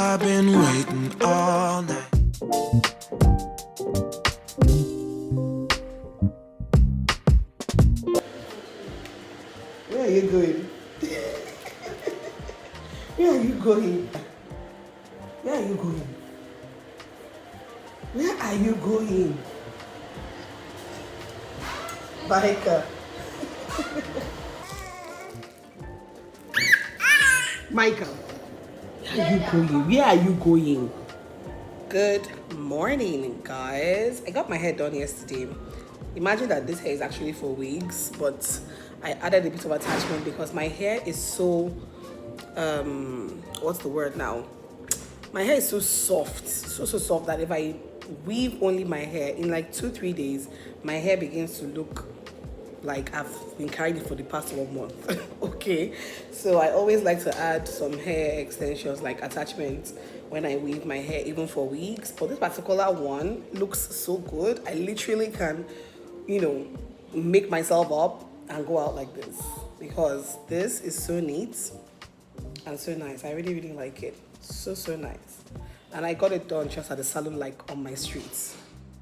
I've been waiting all night. Where are you going? Where are you going? Where are you going? Where are you going? Micah. Micah. Where are you going? Where are you going? Good morning, guys. I got my hair done yesterday. Imagine that this hair is actually for wigs, but I added a bit of attachment because my hair is so what's the word now? My hair is so soft, so soft that if I weave only my hair in like 2-3 days, my hair begins to look like I've been carrying it for the past 1 month. Okay, so I always like to add some hair extensions like attachments when I weave my hair, even for wigs. But this particular one looks so good. I literally can, make myself up and go out like this because this is so neat and so nice. I really like it. So nice. And I got it done just at the salon, like on my street,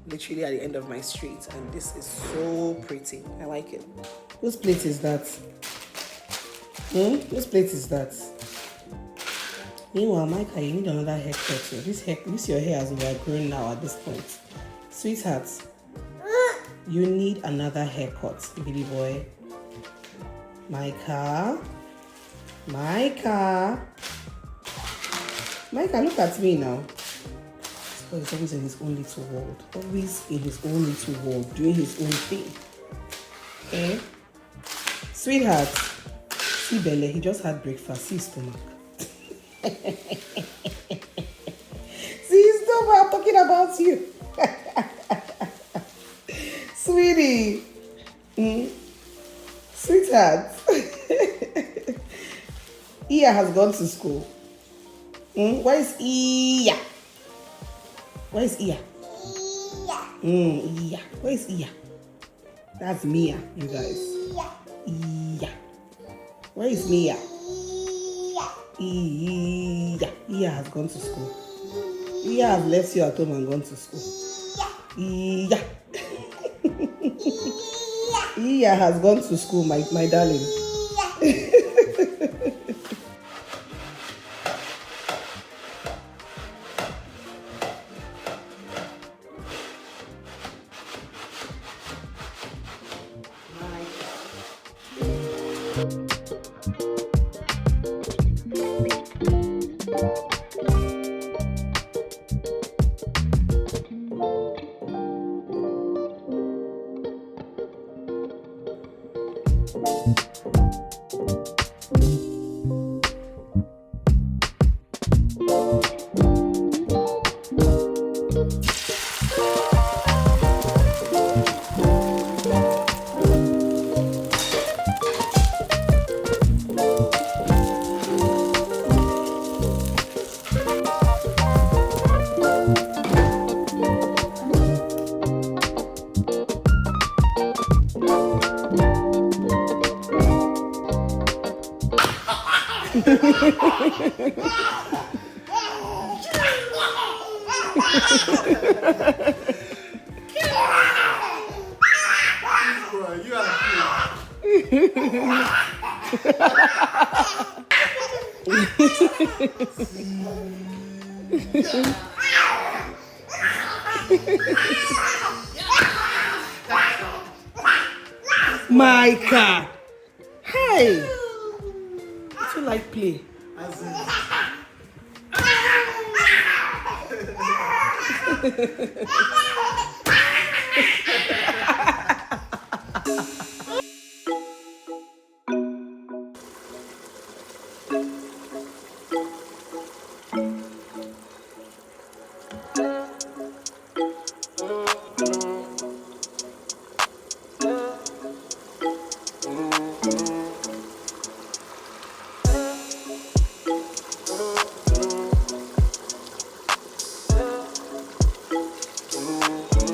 literally at the end of my street, and this is so pretty. I like it. Whose plate is that? Whose plate is that? Meanwhile, Micah, you need another haircut. This your hair has overgrown now at this point. Sweetheart, you need another haircut, baby boy. Micah, look at me now. But he's always in his own little world. Always in his own little world, doing his own thing. Okay? Sweetheart, see Belle, he just had breakfast. See his stomach. See his stomach, I'm talking about you. Sweetie. Sweetheart. Iya has gone to school. Where is Iya? Where is Iya? Iya. Where is Iya? That's Mia, you guys. Iya. Where is Mia? Iya. Iya has gone to school. Iya has left you at home and gone to school. Iya. Iya has gone to school, my darling. Micah, hey, I feel like play. Thank you.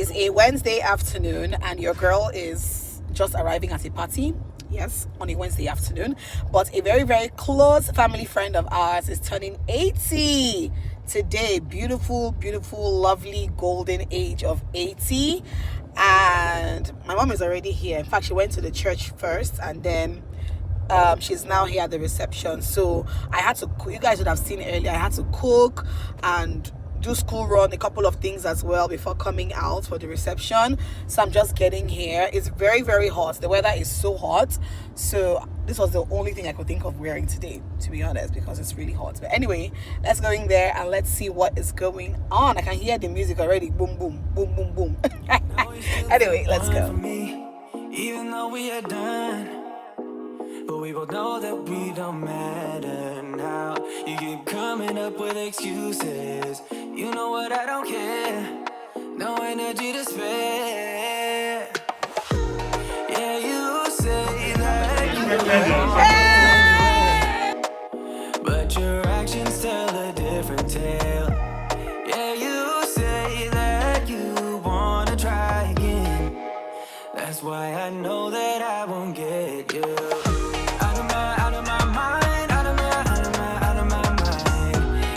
is a Wednesday afternoon and your girl is just arriving at a party. Yes, on a Wednesday afternoon. But a very, very close family friend of ours is turning 80 today. Beautiful, beautiful, lovely golden age of 80. And my mom is already here. In fact, she went to the church first and then she's now here at the reception. So I had to, you guys would have seen earlier, I had to cook and do school run, a couple of things as well before coming out for the reception. So I'm just getting here. It's very, very hot. The weather is so hot. So this was the only thing I could think of wearing today, to be honest, because it's really hot. But anyway, let's go in there and let's see what is going on. I can hear the music already. Boom, boom, boom, boom, boom. Anyway, let's go. Even though we are done, but we both know that we don't matter now. You keep coming up with excuses. You know what, I don't care. No energy to spare. Yeah, you say that you want, but your actions tell a different tale. Yeah, you say that you wanna try again. That's why I know that I won't get you. Out of my mind, out of my mind.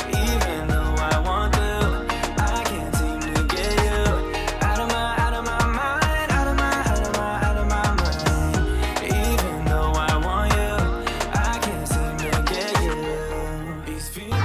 Even though I want to, I can't seem to get you. Out of my mind, out of my mind. Even though I want you, I can't seem to get you. These feelings.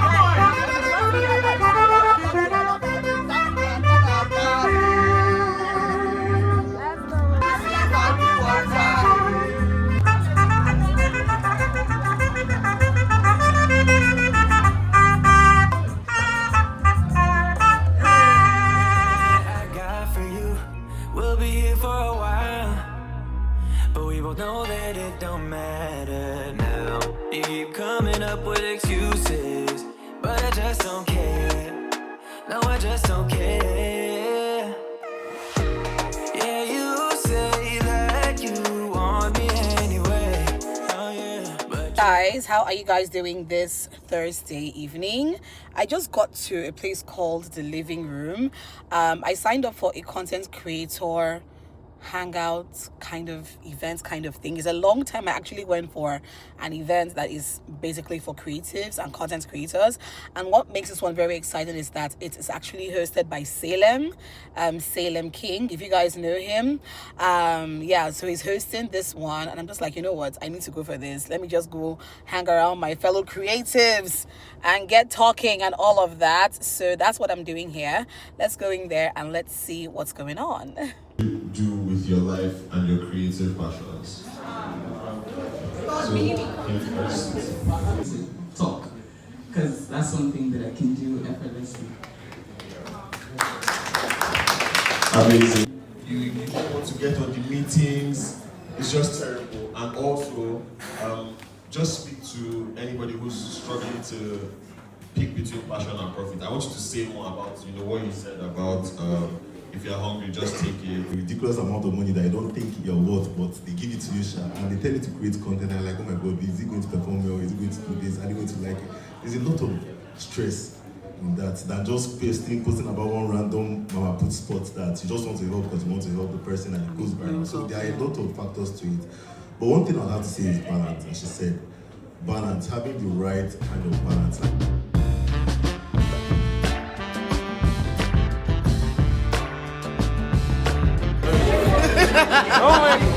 We'll be here for a while, but we both know that it don't matter now. You keep coming up with excuses, but I just don't care. No, I just don't care. Yeah, you say that you want me anyway. Oh yeah, but Guys, how are you guys doing this Thursday evening? I just got to a place called the Living Room. I signed up for a content creator hangout kind of event kind of thing. It's a long time. I actually went for an event that is basically for creatives and content creators, and what makes this one very exciting is that it is actually hosted by Salem King, if you guys know him. Yeah, so he's hosting this one and I'm just like, you know what, I need to go for this. Let me just go hang around my fellow creatives and get talking and all of that. So that's what I'm doing here. Let's go in there and let's see what's going on. Do with your life and your creative passions? So, talk, because that's something that I can do effortlessly. Amazing. You don't want to get on the meetings, it's just terrible. And also, just speak to anybody who's struggling to pick between passion and profit. I want you to say more about, what you said about if you're hungry, just take it. Ridiculous amount of money that you don't think you're worth, but they give it to you, and they tell you to create content, and like, oh my god, is he going to perform well? Is he going to do this? Are they going to like it? There's a lot of stress in that than just posting about one random mama put spot that you just want to help because you want to help the person and it goes viral. So there are a lot of factors to it. But one thing I'll have to say is balance, and she said balance, having the right kind of balance.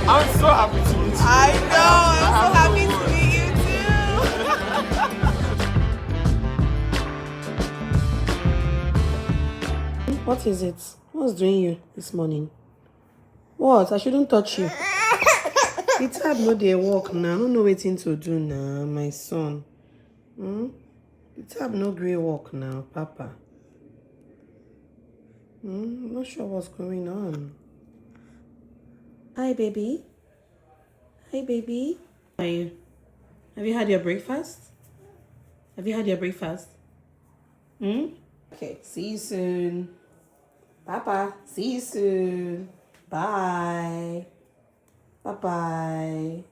I'm so happy to meet you. I know, I'm so happy to meet you too. What is it? What's doing you this morning? What? I shouldn't touch you. The tab no dey work now. I don't know wetin to do now, my son. The tab no grey work now, Papa. I'm not sure what's going on. Hi, baby. Hi, baby. How are you? Have you had your breakfast? Have you had your breakfast? Okay, see you soon. Papa, see you soon. Bye. Bye-bye.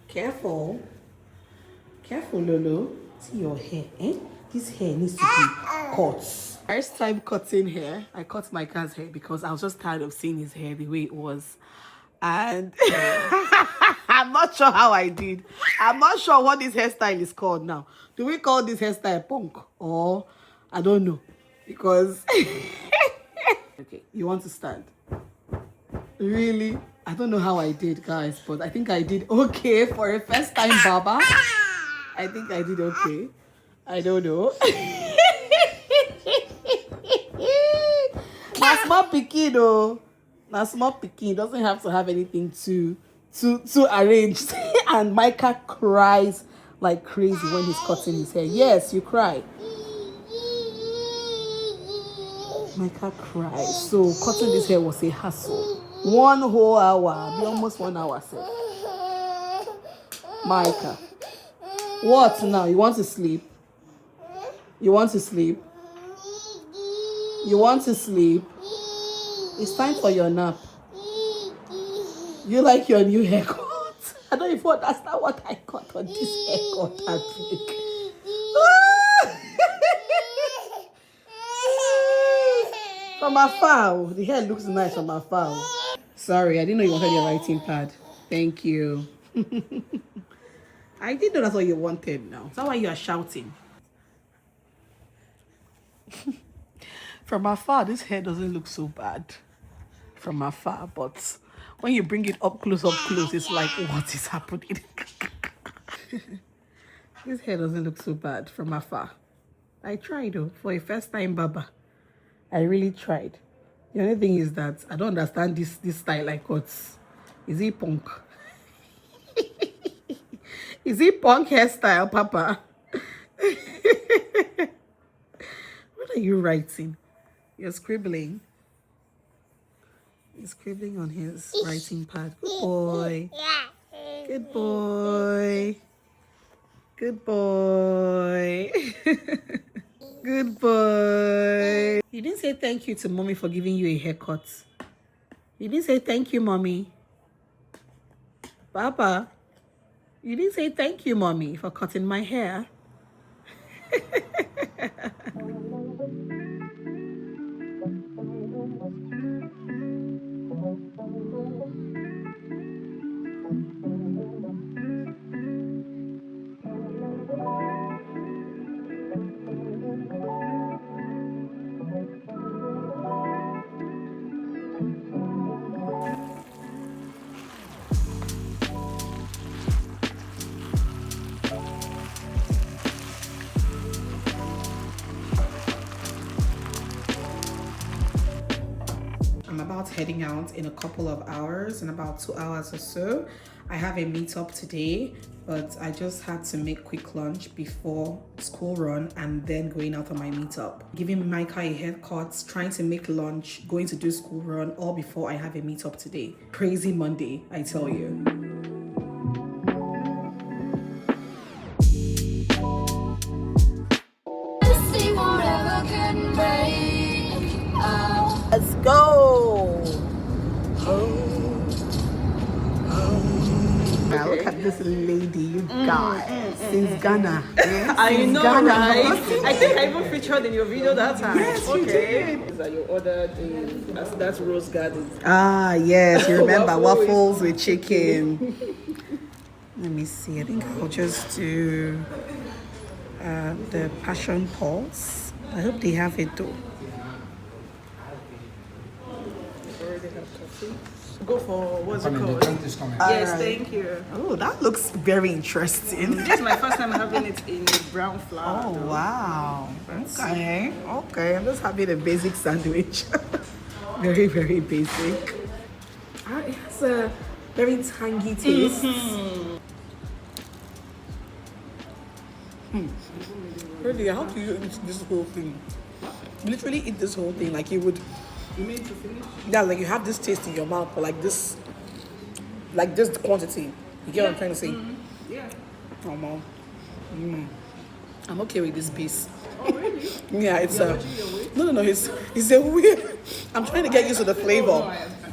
Careful. Careful, Lolo. See your hair, eh? This hair needs to be cut. First time cutting hair, I cut Micah's hair because I was just tired of seeing his hair the way it was. And I'm not sure how I did. I'm not sure what this hairstyle is called now. Do we call this hairstyle punk? Or I don't know. Because okay, you want to stand? Really? I don't know how I did, guys, but I think I did okay for a first time barber. I think I did okay. I don't know. Na small pikin though. Na small pikin doesn't have to have anything too arranged. And Micah cries like crazy when he's cutting his hair. Yes, you cry. Micah cries. So cutting this hair was a hassle. 1 whole hour, be almost 1 hour, sir. Micah, what now? You want to sleep? You want to sleep? You want to sleep? It's time for your nap. You like your new haircut? I don't even understand what I got on this haircut. I think. From afar, the hair looks nice from afar. Sorry, I didn't know you wanted your writing pad. Thank you. I didn't know that's what you wanted now. Is that why you are shouting? From afar, this hair doesn't look so bad. From afar, but when you bring it up close, it's like, what is happening? This hair doesn't look so bad from afar. I tried though, for a first time barber. I really tried. The only thing is that I don't understand this style I cut. Is it punk? Is it punk hairstyle, Papa? What are you writing? You're scribbling. He's scribbling on his writing pad. Good boy. Good boy. Good boy. Good boy. You didn't say thank you to mommy for giving you a haircut. You didn't say thank you, mommy. Papa, you didn't say thank you, mommy, for cutting my hair. I'm about heading out in a couple of hours, in about 2 hours or so. I have a meetup today, but I just had to make quick lunch before school run and then going out on my meetup. Giving Micah a haircut, trying to make lunch, going to do school run, all before I have a meetup today. Crazy Monday, I tell you. Let's go. Now look at this lady, you guys. Since Ghana. Yes, I know, Ghana. right? I think I even featured in your video that time. Yes, you did. Is that you ordered that's Rose Garden. Ah, yes, you remember waffles with chicken. Let me see. I think I'll just do the passion pulse. I hope they have it though. Already have coffee. Go for what's it The called? drink is coming. Yes, Alright. thank you. Oh, that looks very interesting. This is my first time having it in a brown flour. Oh, though. wow. Okay. Okay. I'm just having a basic sandwich. Very, very basic. It has a very tangy taste. Really, how do you eat this whole thing? Literally eat this whole thing like you would. You made to finish? Yeah, like you have this taste in your mouth, but like this quantity. You get what I'm trying to say? Yeah. Oh, Mom. I'm okay with this piece. Oh, really? Yeah, it's You're watching your weight? no, it's a weird. I'm trying to get used to the flavor. Oh, no,